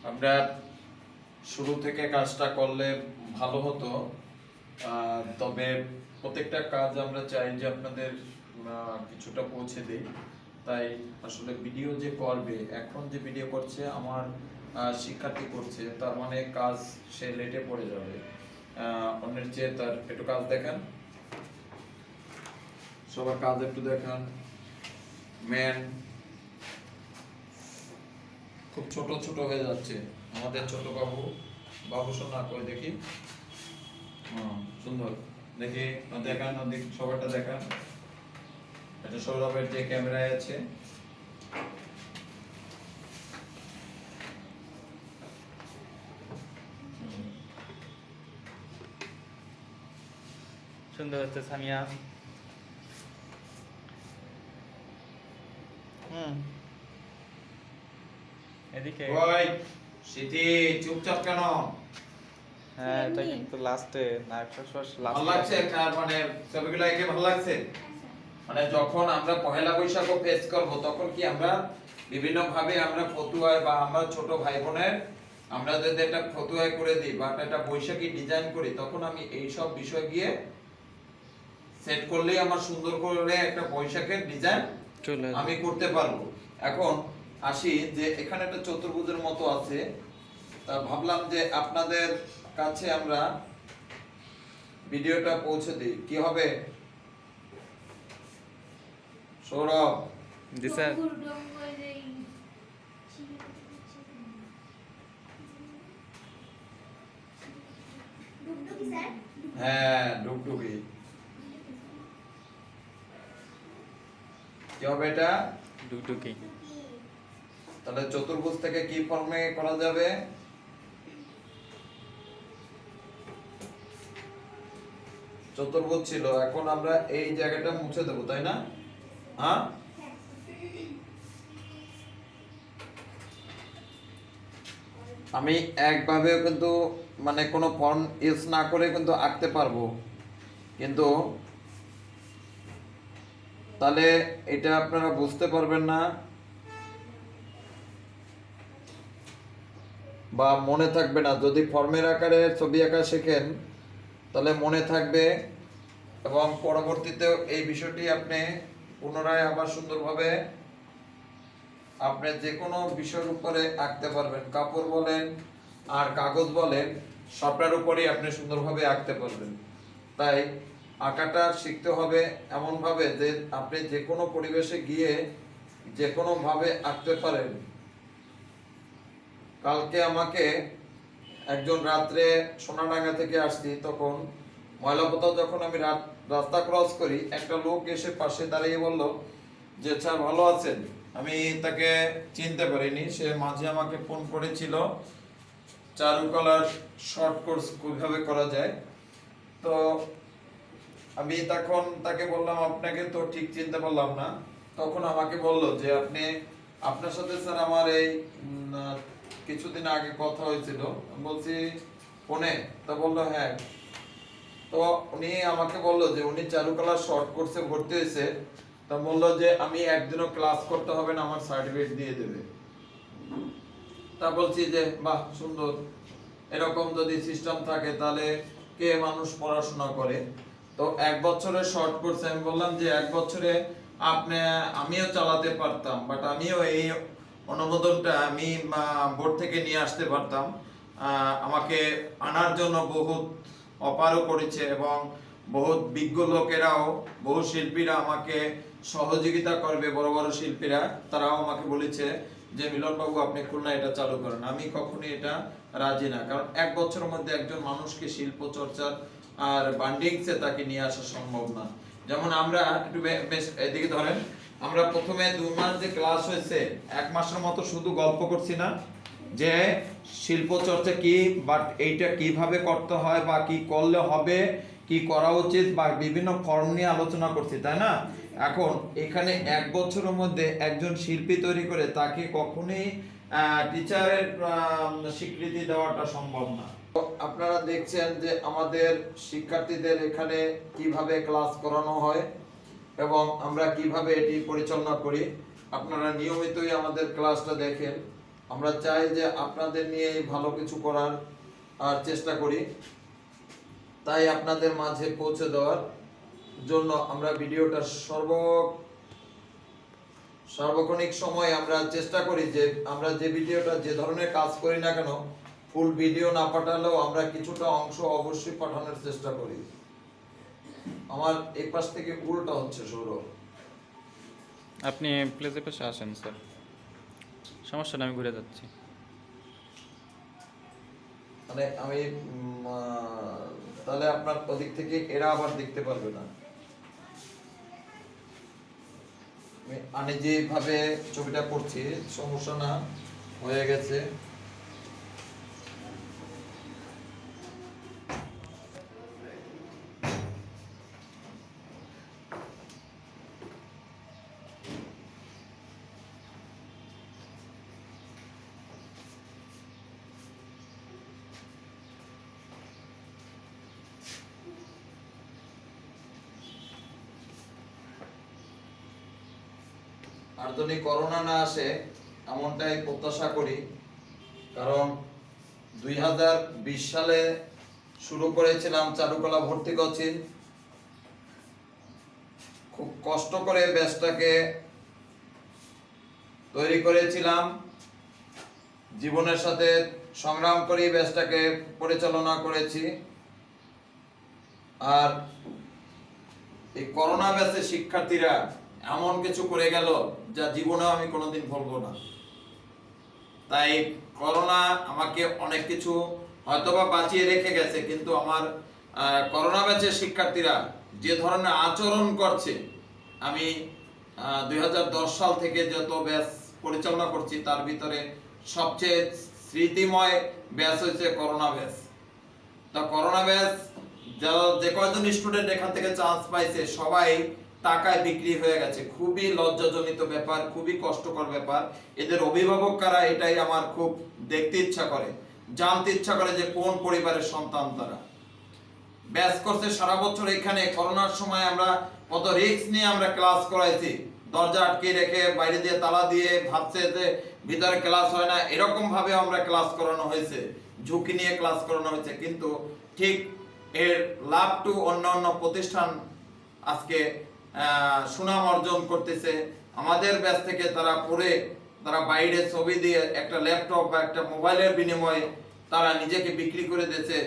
আমরা শুরু থেকে কাজটা করলে ভালো হতো, তবে প্রত্যেকটা কাজ আমরা চাই যে আপনাদের কিছুটা পৌঁছে দিই। তাই আসলে ভিডিও যে করবে, এখন যে ভিডিও করছে আমার শিক্ষার্থী করছে, তার মানে কাজ সে লেটে পড়ে যাবে অন্যের চেয়ে। তার একটু কাজ দেখান, সবার কাজ একটু দেখান। ম্যান খুব ছোট ছোট হয়ে যাচ্ছে আমাদের ছোট বাবু। বাবু শোনা কই দেখি, সুন্দর দেখি দেখান, ওদিক সবারটা দেখান। এটা সৌরভের যে ক্যামেরায় আছে। সুন্দর হচ্ছে সামিয়া। এদিকে ওই সিটি চুপচাপ কেন? হ্যাঁ, এটা কিন্তু লাস্টে না, একটা ভালো লাগছে, মানে ছবিগুলো একে ভালো লাগছে। মানে যখন আমরা পহেলা বৈশাখও ফেস করব, তখন কি আমরা বিভিন্ন ভাবে আমরা ফতুয়ায় বা আমরা ছোট ভাই বোনের আমরা যদি একটা ফতুয়ায় করে দিই বা একটা বৈশাখী ডিজাইন করি, তখন আমি এই সব বিষয় গিয়ে সেট করলেই আমার সুন্দর করে একটা বৈশাখের ডিজাইন আমি করতে পারবো। এখন আসি যে এখানে একটা চতুর্ভুজের মতো আছে, তা ভাবলাম যে আপনাদের কাছে আমরা ভিডিওটা পৌঁছে দিই। কি হবে সৌরভ? জি স্যার। হ্যাঁ, ডুগডুগি। কি হবে এটা? ডুগডুগি। তাহলে চতুর্ভুজ থেকে কি ফর্মে করা যাবে? চতুর্ভুজ ছিল, এখন আমরা এই জায়গাটা মুছে দেবো, তাই না? হ্যাঁ, আমি একভাবে কিন্তু মানে কোনো ফর্ম ইউজ না করে কিন্তু আঁকতে পারবো, কিন্তু তাহলে এটা আপনারা বুঝতে পারবেন না বা মনে থাকবে না। যদি ফর্মের আকারে ছবি আঁকা শেখেন তাহলে মনে থাকবে, এবং পরবর্তীতেও এই বিষয়টি আপনি পুনরায় আবার সুন্দরভাবে আপনি যে কোনো বিষয়ের উপরে আঁকতে পারবেন। কাপড় বলেন আর কাগজ বলেন, সবটার উপরেই আপনি সুন্দরভাবে আঁকতে পারবেন। তাই আঁকাটা শিখতে হবে এমনভাবে যে আপনি যে কোনো পরিবেশে গিয়ে যে কোনোভাবে আঁকতে পারেন। কালকে আমাকে একজন রাত্রে সোনাডাঙ্গা থেকে আসছি, তখন ময়লাপোতা যখন আমি রাস্তা ক্রস করি, একটা লোক এসে পাশে দাঁড়িয়ে বলল যে স্যার ভালো আছেন। আমি তাকে চিনতে পারিনি, সে মাঝে আমাকে ফোন করেছিল চারুকলার শর্ট কোর্স কিভাবে করা যায়। তো আমি তখন তাকে বললাম আপনাকে তো ঠিক চিনতে পারলাম না। তখন আমাকে বলল যে আপনার সাথে স্যার আমার এই কিছুদিন আগে কথা হয়েছিল। বলছি ফোনে? তা বললো হ্যাঁ। তো উনি আমাকে বললো যে উনি চারুকলার শর্ট কোর্সে ভর্তি হয়েছে। তা বললো যে আমি একদিনও ক্লাস করতে হবে না, আমার সার্টিফিকেট দিয়ে দেবে। তা বলছি যে বাহ, সুন্দর। এরকম যদি সিস্টেম থাকে তাহলে কে মানুষ পড়াশোনা করে। তো 1 বছরের শর্ট কোর্স, আমি বললাম যে 1 বছরে আমিও চালাতে পারতাম, বাট আমিও এই অনুমোদনটা আমি বোর্ড থেকে নিয়ে আসতে পারতাম। আমাকে আনার জন্য বহুত অপারও করেছে, এবং বহুত বিজ্ঞ লোকেরাও, বহু শিল্পীরা আমাকে সহযোগিতা করবে, বড় বড় শিল্পীরা, তারাও আমাকে বলেছে যে মিলন বাবু আপনি খুলনা এটা চালু করেন। আমি কখনোই এটা রাজি না, কারণ 1 বছরের মধ্যে একজন মানুষকে শিল্প চর্চার আর বান্ডিংসে তাকে নিয়ে আসা সম্ভব না। যেমন আমরা একটু বেশ এদিকে ধরেন, আমরা প্রথমে 2 মাস যে ক্লাস হয়েছে, 1 মাসের মতো শুধু গল্প করছি না যে শিল্প চর্চা কি, বাট এইটা কিভাবে করতে হয় বা কি করলে হবে, কি করা উচিত, বা বিভিন্ন ফর্ম নিয়ে আলোচনা করছি, তাই না? এখন এখানে 1 বছরের মধ্যে একজন শিল্পী তৈরি করে তাকে কখনোই টিচারের স্বীকৃতি দেওয়াটা সম্ভব না। আপনারা দেখছেন যে আমাদের শিক্ষার্থীদের এখানে কিভাবে ক্লাস করানো হয় এবং আমরা কিভাবে এটি পরিচালনা করি। আপনারা নিয়মিতই আমাদের ক্লাসটা দেখেন। আমরা চাই যে আপনাদের নিয়ে ভালো কিছু করার আর চেষ্টা করি, তাই আপনাদের মাঝে পৌঁছে দেওয়ার জন্য আমরা ভিডিওটা সার্বক্ষণিক সময় আমরা চেষ্টা করি যে আমরা যে ভিডিওটা যে ধরনের কাজ করি না কেন, ফুল ভিডিও না পাঠালেও আমরা কিছুটা অংশ অবশ্যই পাঠানোর চেষ্টা করি। আমার এই পাশ থেকে উল্টা হচ্ছে সৌরভ। আপনি প্লেসের পাশে আসেন স্যার, সমস্যা না, আমি ঘুরে যাচ্ছি। মানে আমি তাহলে আপনার ওদিক থেকে এরা আবার দেখতে পারবে না। আমি যেভাবে ছবিটা করছি সমস্যা না, হয়ে গেছে। আর যদি করোনা না আসে এমনটাই প্রত্যাশা করি, কারণ 2020 সালে শুরু করেছিলাম চারুকলা ভর্তি কোচিং। খুব কষ্ট করে ব্যাচটাকে তৈরি করেছিলাম, জীবনের সাথে সংগ্রাম করে ব্যাচটাকে পরিচালনা করেছি। আর এই করোনা ব্যাচে শিক্ষার্থীরা এমন কিছু করে গেল যা জীবনে আমি কোনোদিন ভুলবো না। তাই করোনা আমাকে অনেক কিছু হয়তোবা বাঁচিয়ে রেখে গেছে, কিন্তু আমার করোনা ব্যাচের শিক্ষার্থীরা যে ধরনের আচরণ করছে, আমি 2010 সাল থেকে যত ব্যাচ পরিচালনা করছি তার ভিতরে সবচেয়ে স্মৃতিময় ব্যাচ হচ্ছে করোনা ব্যাচ। তা করোনা ব্যাচ যে কয়জন স্টুডেন্ট এখান থেকে চান্স পাইছে সবাই টাকায় বিক্রি হয়ে গেছে। খুবই লজ্জাজনিত ব্যাপার, খুবই কষ্টকর ব্যাপার। এদের অভিভাবক কারা এটাই আমার খুব দেখতে ইচ্ছা করে, জানতে ইচ্ছা করে যে কোন পরিবারের সন্তান তারা। ব্যাচ করছে সারা বছর। এখানে করোনার সময় আমরা কত রিস্ক নিয়ে আমরা ক্লাস করাইছি, দরজা আটকে রেখে বাইরে দিয়ে তালা দিয়ে, ভাবছে যে ভিতরে ক্লাস হয় না, এরকম ভাবে আমরা ক্লাস করানো হয়েছে, ঝুঁকি নিয়ে ক্লাস করানো হয়েছে। কিন্তু ঠিক এর লাভ টু অন্যান্য প্রতিষ্ঠান আজকে সুনাম অর্জন করতেছে। আমাদের ব্যাচ থেকে তারা পড়ে তারা বাইরে ছবি দিয়ে একটা ল্যাপটপ বা একটা মোবাইলের বিনিময়ে তারা নিজেকে বিক্রি করে দিয়েছে।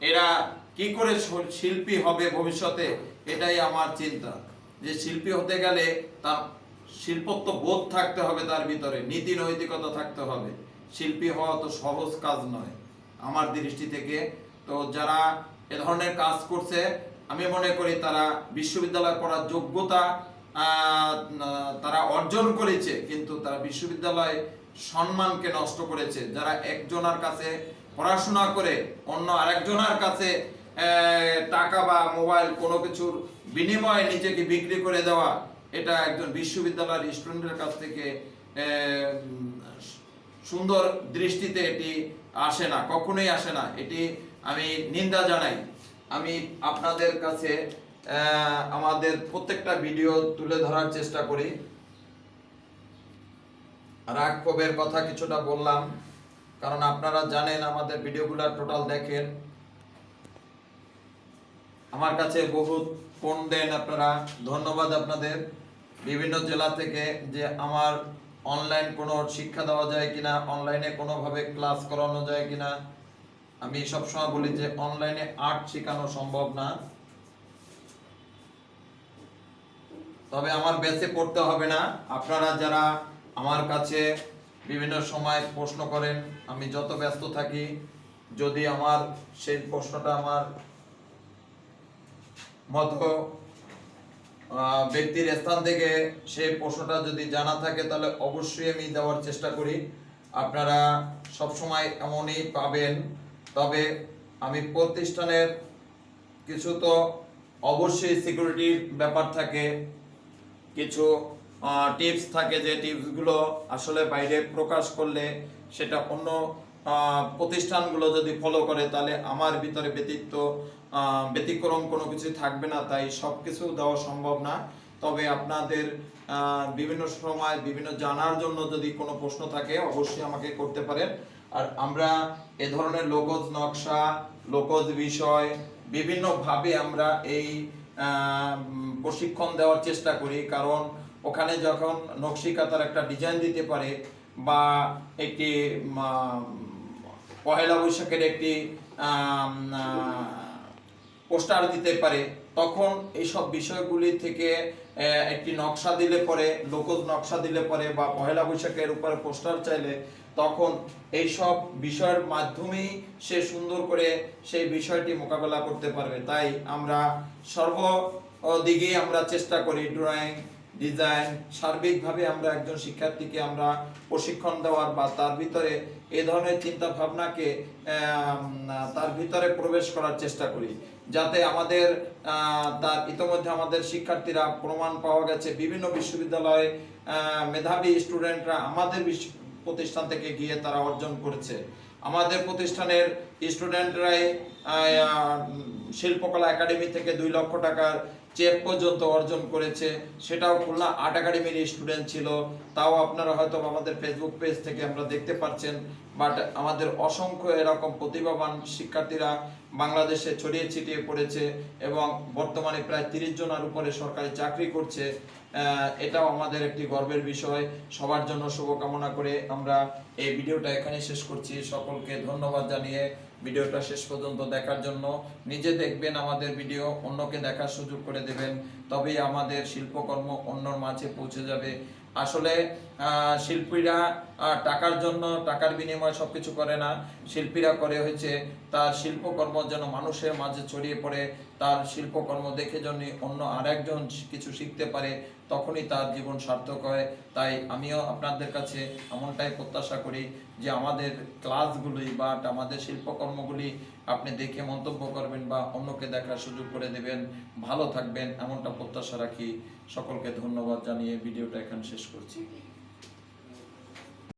এরা কি করে শিল্পী হবে ভবিষ্যতে, এটাই আমার চিন্তা। যে শিল্পী হতে গেলে তার শিল্পত্ব বোধ থাকতে হবে, তার ভিতরে নীতি নৈতিকতা থাকতে হবে। শিল্পী হওয়া তো সহজ কাজ নয় আমার দৃষ্টি থেকে। তো যারা এ ধরনের কাজ করছে আমি মনে করি তারা বিশ্ববিদ্যালয়ে পড়ার যোগ্যতা তারা অর্জন করেছে, কিন্তু তারা বিশ্ববিদ্যালয় সম্মানকে নষ্ট করেছে। যারা একজনের কাছে পড়াশোনা করে অন্য আরেকজনের কাছে টাকা বা মোবাইল কোনো কিছুর বিনিময়ে নিজেকে বিক্রি করে দেওয়া, এটা একজন বিশ্ববিদ্যালয়ের স্টুডেন্টের কাছ থেকে সুন্দর দৃষ্টিতে এটি আসে না, কখনোই আসে না। এটি আমি নিন্দা জানাই। আমি আপনাদের কাছে আমাদের প্রত্যেকটা ভিডিও তুলে ধরার চেষ্টা করি। রাগ ক্ষোভের কথা কিছুটা বললাম, কারণ আপনারা জানেন আমাদের ভিডিওগুলো টোটাল দেখেন। আমার কাছে বহুত ফোন দেন আপনারা, ধন্যবাদ আপনাদের। বিভিন্ন জেলা থেকে যে আমার অনলাইন কোনো শিক্ষা দেওয়া যায় কিনা, অনলাইনে কোনোভাবে ক্লাস করানো যায় কিনা। আমি সবসময় বলি যে অনলাইনে আর্ট শেখানো সম্ভব না, তবে আমার ব্যাচে পড়তে হবে না। আপনারা যারা আমার কাছে বিভিন্ন সময় প্রশ্ন করেন, আমি যত ব্যস্ত থাকি, যদি আমার সেই প্রশ্নটা আমার মতো ব্যক্তির স্থান থেকে সেই প্রশ্নটা যদি জানা থাকে তাহলে অবশ্যই আমি দেওয়ার চেষ্টা করি। আপনারা সব সময় এমনই পাবেন। তবে আমি প্রতিষ্ঠানের কিছু তো অবশ্যই সিকিউরিটির ব্যাপার থাকে, কিছু টিপস থাকে, যে টিপসগুলো আসলে বাইরে প্রকাশ করলে সেটা অন্য প্রতিষ্ঠানগুলো যদি ফলো করে তাহলে আমার ভিতরে ব্যতিক্রম কোনো কিছু থাকবে না, তাই সব কিছু দেওয়া সম্ভব না। তবে আপনাদের বিভিন্ন সময় বিভিন্ন জানার জন্য যদি কোনো প্রশ্ন থাকে অবশ্যই আমাকে করতে পারেন। আর আমরা এ ধরনের লোগোজ নকশা, লোগোজ বিষয় বিভিন্নভাবে আমরা এই প্রশিক্ষণ দেওয়ার চেষ্টা করি, কারণ ওখানে যখন নকশিকাতার একটা ডিজাইন দিতে পারে বা একটি পহেলা বৈশাখের একটি পোস্টার দিতে পারে, তখন এইসব বিষয়গুলি থেকে একটি নকশা দিলে পরে, লোগোজ নকশা দিলে পরে বা পহেলা বৈশাখের উপরে পোস্টার চাইলে, তখন এইসব বিষয়ের মাধ্যমেই সে সুন্দর করে সেই বিষয়টি মোকাবেলা করতে পারবে। তাই আমরা সর্বদিকে আমরা চেষ্টা করি ড্রয়িং, ডিজাইন সার্বিকভাবে আমরা একজন শিক্ষার্থীকে আমরা প্রশিক্ষণ দেওয়ার বা তার ভিতরে এ ধরনের চিন্তা ভাবনাকে তার ভিতরে প্রবেশ করার চেষ্টা করি, যাতে আমাদের তার ইতোমধ্যে আমাদের শিক্ষার্থীরা প্রমাণ পাওয়া গেছে বিভিন্ন বিশ্ববিদ্যালয়ে মেধাবী স্টুডেন্টরা আমাদের প্রতিষ্ঠান থেকে গিয়ে তারা অর্জন করেছে। আমাদের প্রতিষ্ঠানের স্টুডেন্টরাই শিল্পকলা একাডেমি থেকে 2 লক্ষ টাকার চেক পর্যন্ত অর্জন করেছে, সেটাও খুলনা আর্ট একাডেমির স্টুডেন্ট ছিল। তাও আপনারা হয়তো আমাদের ফেসবুক পেজ থেকে আমরা দেখতে পাচ্ছেন। বাট আমাদের অসংখ্য এরকম প্রতিভাবান শিক্ষার্থীরা বাংলাদেশে ছড়িয়ে ছিটিয়ে পড়েছে এবং বর্তমানে প্রায় 30 জনের উপরে সরকারি চাকরি করছে। এটাও আমাদের একটি গর্বের বিষয়। সবার জন্য শুভকামনা করে আমরা এই ভিডিওটা এখানে শেষ করছি। সকলকে ধন্যবাদ জানিয়ে ভিডিওটা শেষ পর্যন্ত দেখার জন্য। নিজে দেখবেন আমাদের ভিডিও, অন্যকে দেখার সুযোগ করে দেবেন, তবেই আমাদের শিল্পকর্ম অন্যর মাঝে পৌঁছে যাবে। আসলে শিল্পীরা টাকার জন্য, টাকার বিনিময়ে সবকিছু করে না। শিল্পীরা করে হচ্ছে তার শিল্পকর্ম যেন মানুষের মাঝে ছড়িয়ে পড়ে, তার শিল্পকর্ম দেখে যেন অন্য আরেকজন কিছু শিখতে পারে, তখনই তার জীবন সার্থক হয়। তাই আমিও আপনাদের কাছে এমনটাই প্রত্যাশা করি যে আমাদের ক্লাসগুলি বা আমাদের শিল্পকর্মগুলি আপনি দেখে মন্তব্য করবেন বা অন্যকে দেখার সুযোগ করে দেবেন, ভালো থাকবেন এমনটা প্রত্যাশা রাখি। সকলকে ধন্যবাদ জানিয়ে ভিডিওটা এখানে শেষ করছি।